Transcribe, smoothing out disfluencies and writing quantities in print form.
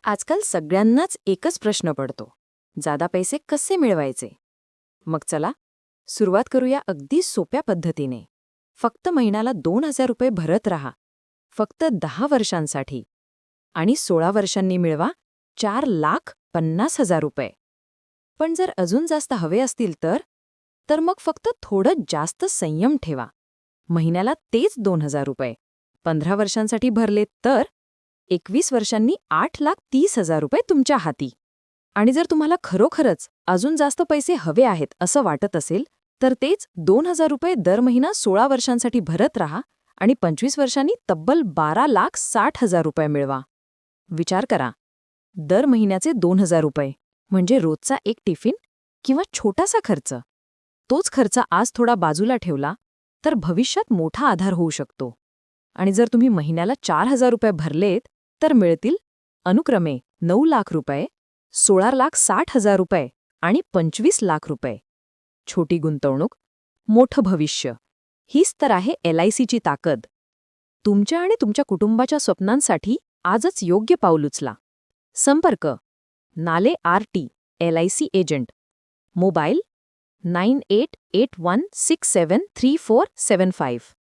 आजकाल सगळ्यांनाच एकच प्रश्न पडतो. जादा पैसे कसे मिळवायचे? मग चला, सुरुवात करूया अगदी सोप्या पद्धतीने. फक्त महिन्याला 2,000 रुपये भरत राहा. फक्त 10 वर्षांसाठी. आणि 16 वर्षांनी मिळवा 4,50,000 रुपये. पण जर अजून जास्त हवे असतील तर मग फक्त थोडं जास्त संयम ठेवा. महिन्याला तेच 2,000 रुपये 15 वर्षांसाठी भरले तर 21 वर्षांनी 8,30,000 रुपये तुमच्या हाती. आणि जर तुम्हाला खरोखरच अजून जास्त पैसे हवे आहेत असं वाटत असेल तर तेच 2,000 रुपये दर महिना 16 वर्षांसाठी भरत राहा आणि 25 वर्षांनी तब्बल 12,60,000 रुपये मिळवा. विचार करा, दर महिन्याचे 2,000 रुपये म्हणजे रोजचा एक टिफिन किंवा छोटासा खर्च. तोच खर्च आज थोडा बाजूला ठेवला तर भविष्यात मोठा आधार होऊ शकतो. आणि जर तुम्ही महिन्याला 4,000 रुपये भरलेत तर मिळतील अनुक्रमे 9,00,000 रुपये, 16,60,000 रुपये आणि 25,00,000 रुपये. छोटी गुंतवणूक, मोठं भविष्य. हीच तर आहे LICची ताकद. तुमच्या आणि तुमच्या कुटुंबाच्या स्वप्नांसाठी आजच योग्य पाऊल उचला. संपर्क नाले RT LIC एजंट. मोबाईल 9881673475